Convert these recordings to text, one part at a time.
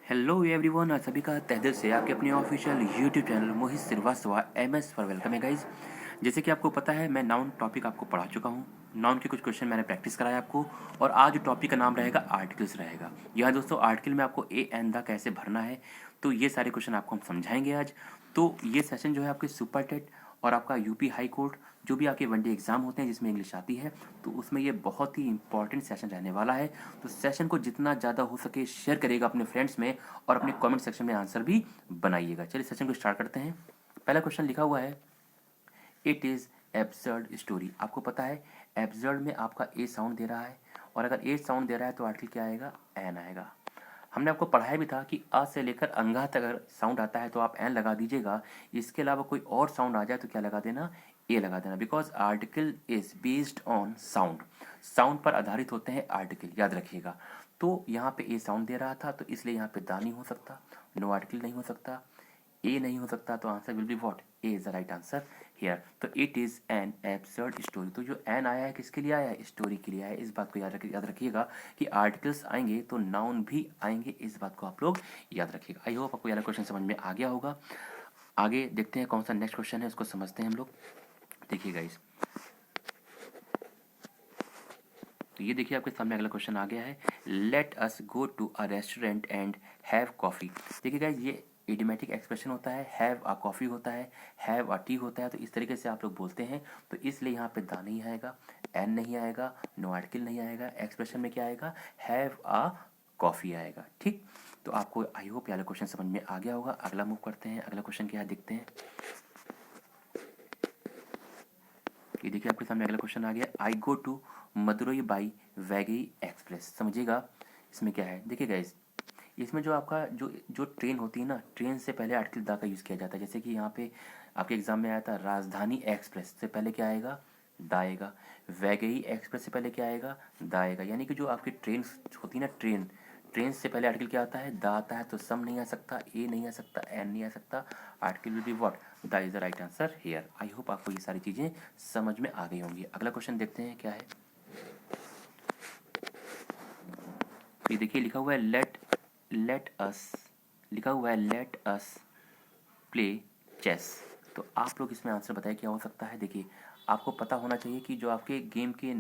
Hello everyone, आप सभी का तहे दिल से आपके अपने ऑफिशियल यूट्यूब चैनल मोहित श्रीवास्तव MS पर वेलकम है गाइज। जैसे कि आपको पता है, मैं नाउन टॉपिक आपको पढ़ा चुका हूँ। नाउन के कुछ क्वेश्चन मैंने प्रैक्टिस कराया आपको, और आज टॉपिक का नाम रहेगा आर्टिकल्स रहेगा। यहाँ दोस्तों आर्टिकल में आपको ए एन द कैसे भरना है, तो ये सारे क्वेश्चन आपको हम समझाएंगे आज। तो ये सेशन जो है आपके सुपर टेट और आपका यूपी हाई कोर्ट, जो भी आपके वनडे एग्जाम होते हैं जिसमें इंग्लिश आती है, तो उसमें ये बहुत ही इंपॉर्टेंट सेशन रहने वाला है। तो सेशन को जितना ज़्यादा हो सके शेयर करिएगा अपने फ्रेंड्स में, और अपने कमेंट सेक्शन में आंसर भी बनाइएगा। चलिए सेशन को स्टार्ट करते हैं। पहला क्वेश्चन लिखा हुआ है, इट इज़ एब्सर्ड स्टोरी। आपको पता है एब्सर्ड में आपका ए साउंड दे रहा है, और अगर ए साउंड दे रहा है तो आर्टिकल क्या आएगा? एन आएगा। हमने आपको पढ़ाया भी था कि अ से लेकर अंगा तक अगर साउंड आता है तो आप एन लगा दीजिएगा। इसके अलावा कोई और साउंड आ जाए तो क्या लगा देना? ए लगा देना। Because article is based on sound. Sound पर आधारित होते हैं आर्टिकल, याद रखिएगा। तो यहाँ पे ए साउंड दे रहा था, तो इसलिए यहाँ पे दा नहीं हो सकता, नो आर्टिकल नहीं हो सकता, ए नहीं हो सकता, तो answer will be what? A is the right answer here. तो it is an absurd story. तो जो एन आया है किसके लिए आया है? स्टोरी के लिए आया है। इस बात को याद रखिएगा कि आर्टिकल्स आएंगे तो नाउन भी आएंगे, इस बात को आप लोग याद रखिएगा। आई होप आपको ये क्वेश्चन समझ में आ गया होगा। आगे देखते हैं कौन सा नेक्स्ट क्वेश्चन है, उसको समझते हैं हम लोग। देखिएगा इस, तो ये देखिए आपके सामने अगला क्वेश्चन आ गया है, let us go to a restaurant and have coffee. देखिए गाइस, ये इडियोमैटिक एक्सप्रेशन होता है, हैव अ कॉफ़ी होता है, हैव अ टी होता है, तो इस तरीके से आप लोग बोलते हैं। तो इसलिए यहाँ पे दा नहीं आएगा, एन नहीं आएगा, नो आर्टिकल नहीं आएगा। एक्सप्रेशन में क्या आएगा? हैव अ कॉफ़ी आएगा। ठीक, तो आपको आई होप ये क्वेश्चन समझ में आ गया होगा। अगला मूव करते हैं, अगला क्वेश्चन क्या है देखते हैं। ये देखिए आपके सामने अगला क्वेश्चन आ गया, I go to Madurai by Vaigai express. समझिएगा इसमें क्या है। देखिए गाइस, इसमें जो आपका जो ट्रेन होती है ना, ट्रेन से पहले आर्टिकल दा का यूज़ किया जाता है। जैसे कि यहाँ पे आपके एग्जाम में आया था, राजधानी एक्सप्रेस से पहले क्या आएगा? दा आएगा। वैगई एक्सप्रेस से पहले क्या आएगा? दा आएगा। यानी कि जो आपकी ट्रेन होती है ना, ट्रेन ट्रेन से पहले आर्टिकल क्या आता है? दा आता है। तो सम नहीं आ सकता, ए नहीं आ सकता, एन नहीं आ सकता, आर्टिकल विल बी व्हाट? दा is the right answer here. I hope आपको ये सारी चीज़ें समझ में आ गई होंगी। अगला क्वेश्चन देखते हैं क्या है। ये देखिए लिखा हुआ है, लेट अस, लिखा हुआ है लेट अस प्ले चेस। तो आप लोग इसमें आंसर बताइए क्या हो सकता है। देखिए, आपको पता होना चाहिए कि जो आपके गेम के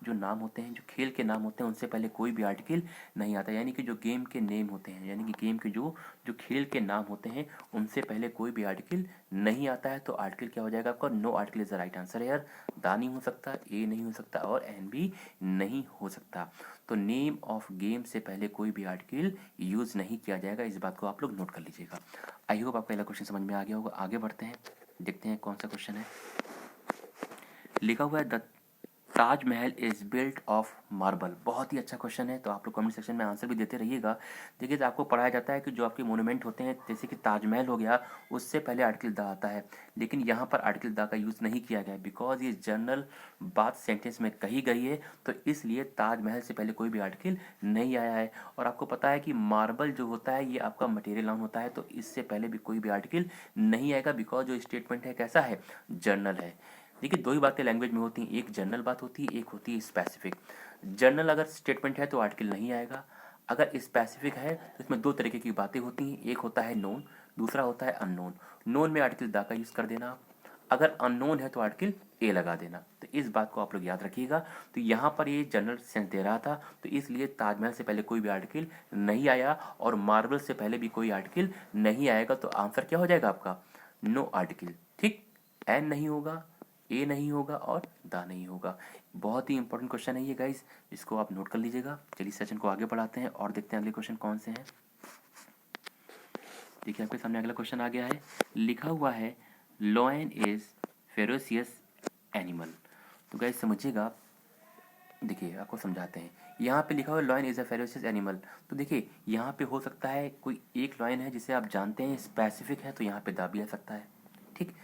जो नाम होते हैं, जो खेल के नाम होते हैं, उनसे पहले कोई भी आर्टिकल नहीं आता। यानी कि जो गेम के नेम होते हैं, यानी कि गेम के जो जो खेल के नाम होते हैं, उनसे पहले कोई भी आर्टिकल नहीं आता है। तो आर्टिकल क्या हो जाएगा आपका? No article is the right answer यार। दा नहीं हो सकता, ए नहीं हो सकता, और एन भी नहीं हो सकता। तो नेम ऑफ गेम से पहले कोई भी आर्टिकल यूज़ नहीं किया जाएगा, इस बात को आप लोग नोट कर लीजिएगा। आई होप आपका पहला क्वेश्चन समझ में आ गया होगा। आगे बढ़ते हैं, देखते हैं कौन सा क्वेश्चन है। लिखा हुआ है, the Taj Mahal is built of marble. बहुत ही अच्छा क्वेश्चन है, तो आप लोग कमेंट सेक्शन में आंसर भी देते रहिएगा। देखिए, तो आपको पढ़ाया जाता है कि जो आपके मोनूमेंट होते हैं, जैसे कि ताजमहल हो गया, उससे पहले आर्टिकल द आता है। लेकिन यहाँ पर आर्टिकल द का यूज़ नहीं किया गया, बिकॉज ये जनरल बात सेंटेंस में कही गई है, तो इसलिए ताजमहल से पहले कोई भी आर्टिकल नहीं आया है। और आपको पता है कि मार्बल जो होता है ये आपका मटेरियल नाउन होता है, तो इससे पहले भी कोई भी आर्टिकल नहीं आएगा, बिकॉज जो स्टेटमेंट है कैसा है? जनरल है। देखिए, दो ही बातें लैंग्वेज में होती हैं, एक जनरल बात होती है, एक होती है स्पेसिफिक। जनरल अगर स्टेटमेंट है तो आर्टिकल नहीं आएगा, अगर स्पेसिफिक है तो इसमें दो तरीके की बातें होती हैं, एक होता है नोन, दूसरा होता है अननोन। नोन में आर्टिकल दा का यूज़ कर देना, अगर अननोन है तो आर्टिकल ए लगा देना। तो इस बात को आप लोग याद रखिएगा। तो यहाँ पर ये जनरल सेंस दे रहा था, तो इसलिए ताजमहल से पहले कोई भी आर्टिकल नहीं आया, और मार्बल से पहले भी कोई आर्टिकल नहीं आएगा। तो आंसर क्या हो जाएगा आपका? No article. ठीक, एन नहीं होगा, ए नहीं होगा, और दा नहीं होगा। बहुत ही इंपॉर्टेंट क्वेश्चन है ये गाइस, इसको आप नोट कर लीजिएगा। चलिए सेशन को आगे बढ़ाते हैं और देखते हैं अगले क्वेश्चन कौन से हैं। देखिए आपके सामने अगला क्वेश्चन आ गया है, लिखा हुआ है, लॉयन इज फेरोसियस एनिमल। तो गाइस समझिएगा, देखिए आपको समझाते हैं। यहाँ पे लिखा हुआ है lion is a ferocious animal. तो देखिए, यहाँ पे हो सकता है कोई एक लॉयन है जिसे आप जानते हैं, स्पेसिफिक है, तो यहाँ पे दा भी आ सकता है। ठीक,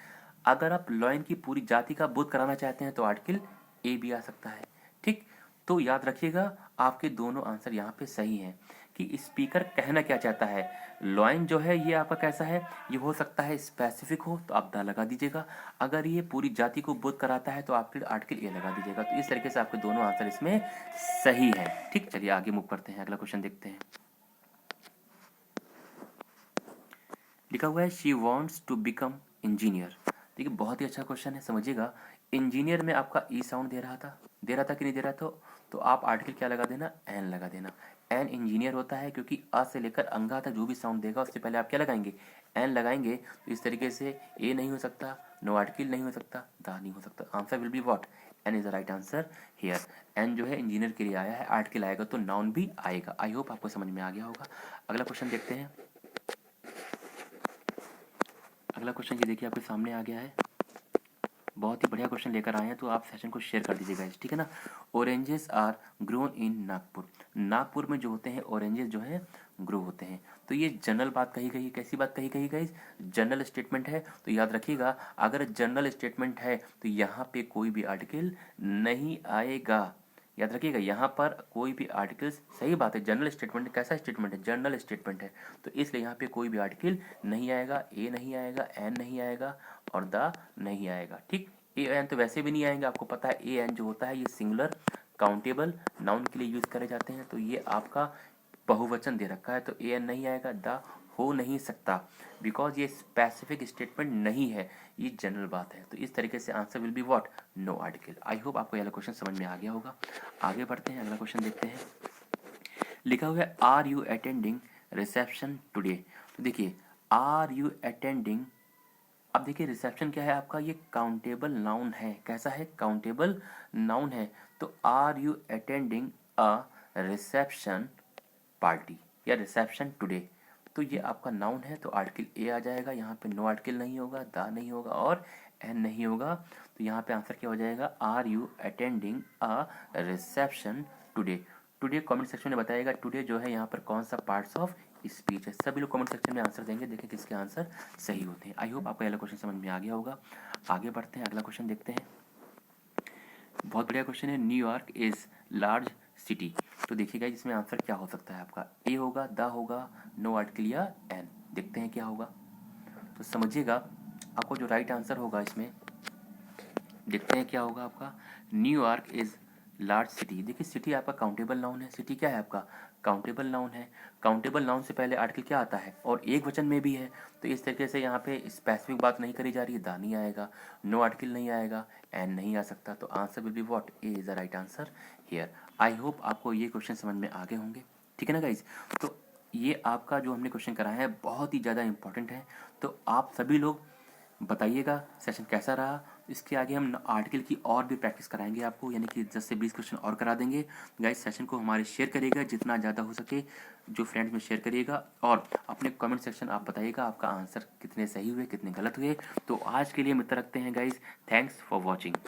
अगर आप लॉयन की पूरी जाति का बोध कराना चाहते हैं तो आर्टिकल ए भी आ सकता है। ठीक, तो याद रखिएगा आपके दोनों आंसर यहाँ पे सही हैं। कि स्पीकर कहना क्या चाहता है, लॉयन जो है ये आपका कैसा है, ये हो सकता है स्पेसिफिक हो, तो आप दा लगा दीजिएगा। अगर ये पूरी जाति को बोध कराता है तो आप आर्टिकल ए लगा दीजिएगा। तो इस तरीके से आपके दोनों आंसर इसमें सही है। ठीक, चलिए आगे मूव करते हैं, अगला क्वेश्चन देखते हैं। लिखा हुआ है she wants to become engineer. देखिए बहुत ही अच्छा क्वेश्चन है, समझिएगा। इंजीनियर में आपका ई साउंड दे रहा था कि नहीं दे रहा था? तो आप आर्टिकल क्या लगा देना, एन लगा देना। एन इंजीनियर होता है क्योंकि अ से लेकर अंगा तक जो भी साउंड देगा उससे पहले आप क्या लगाएंगे, एन लगाएंगे। तो इस तरीके से ए नहीं हो सकता, नो आर्टिकल नहीं हो सकता, दा नहीं हो सकता। Answer will be what, an is the right answer here. An जो है इंजीनियर के लिए आया है, आर्टिकल आएगा तो नाउन भी आएगा। आई होप आपको समझ में आ गया होगा। अगला क्वेश्चन देखते हैं। अगला क्वेश्चन ये देखिए आपके सामने आ गया है, बहुत ही बढ़िया क्वेश्चन लेकर आए हैं, तो आप सेशन को शेयर कर दीजिएगा, ठीक है ना। Oranges are grown in Nagpur. Nagpur में जो होते हैं ऑरेंजेस जो है ग्रो होते हैं। तो ये जनरल बात कही गई, कैसी बात कही गई गाइस, जनरल स्टेटमेंट है। तो याद रखिएगा, अगर जनरल स्टेटमेंट है तो यहाँ पे कोई भी आर्टिकल नहीं आएगा। याद रखिएगा, यहाँ पर कोई भी आर्टिकल्स, सही बात है, जनरल स्टेटमेंट कैसा स्टेटमेंट है, जनरल स्टेटमेंट है, तो इसलिए यहाँ पे कोई भी आर्टिकल नहीं आएगा। ए नहीं आएगा, एन नहीं आएगा और द नहीं आएगा, ठीक। ए एन तो वैसे भी नहीं आएंगे, आपको पता है ए एन जो होता है ये सिंगुलर काउंटेबल नाउन के लिए यूज करे जाते हैं। तो ये आपका बहुवचन दे रखा है, तो ए एन नहीं आएगा, द हो नहीं सकता, बिकॉज ये स्पेसिफिक स्टेटमेंट नहीं है, ये जनरल बात है। तो इस तरीके से answer will be what, no article. I hope आपको यह क्वेश्चन समझ में आ गया होगा। आगे बढ़ते हैं, अगला क्वेश्चन देखते हैं। लिखा हुआ है are you attending reception today. तो देखिए आर यू अटेंडिंग, अब देखिए रिसेप्शन क्या है आपका, ये काउंटेबल नाउन है। कैसा है, काउंटेबल नाउन है। तो are you attending a reception party या रिसेप्शन टुडे, तो ये आपका नाउन है, तो आर्टिकल ए आ जाएगा। यहाँ पे नो आर्टिकल नहीं होगा, दा नहीं होगा और एन नहीं होगा। तो यहाँ पे आंसर क्या हो जाएगा, are you attending a reception today. Today comment section में बताएगा टुडे जो है यहाँ पर कौन सा पार्ट्स ऑफ स्पीच है। सभी लोग कमेंट सेक्शन में आंसर देंगे, देखें किसके आंसर सही होते हैं। आई होप आपको यह क्वेश्चन समझ में आ गया होगा। आगे बढ़ते हैं, अगला क्वेश्चन देखते हैं। बहुत बढ़िया क्वेश्चन है, न्यूयॉर्क इज लार्ज सिटी। तो देखिएगा इसमें आंसर क्या हो सकता है आपका, ए होगा, द होगा, नो आर्टिकल या एन। देखते हैं क्या होगा, तो समझिएगा आपको जो राइट आंसर होगा इसमें, देखते हैं क्या होगा आपका। न्यूयॉर्क इज लार्ज सिटी, देखिए सिटी आपका काउंटेबल नाउन है, सिटी क्या है आपका काउंटेबल नाउन है। काउंटेबल नाउन से पहले आर्टिकल क्या आता है, और एक वचन में भी है। तो इस तरीके से यहाँ पे स्पेसिफिक बात नहीं करी जा रही है, दा नहीं आएगा, नो आर्टिकल नहीं आएगा, एन नहीं आ सकता। तो answer will be what, A is the right answer here. I hope आपको ये क्वेश्चन समझ में आ गए होंगे, ठीक है ना गाइज। तो ये आपका जो हमने क्वेश्चन कराया है बहुत ही ज़्यादा इंपॉर्टेंट है। तो आप सभी लोग बताइएगा सेशन कैसा रहा। इसके आगे हम आर्टिकल की और भी प्रैक्टिस कराएंगे आपको, यानी कि 10 से 20 क्वेश्चन और करा देंगे। गाइस सेशन को हमारे शेयर करिएगा जितना ज़्यादा हो सके, जो फ्रेंड्स में शेयर करिएगा, और अपने कमेंट सेक्शन आप बताइएगा आपका आंसर कितने सही हुए कितने गलत हुए। तो आज के लिए मित्र रखते हैं गाइस, थैंक्स फॉर वॉचिंग।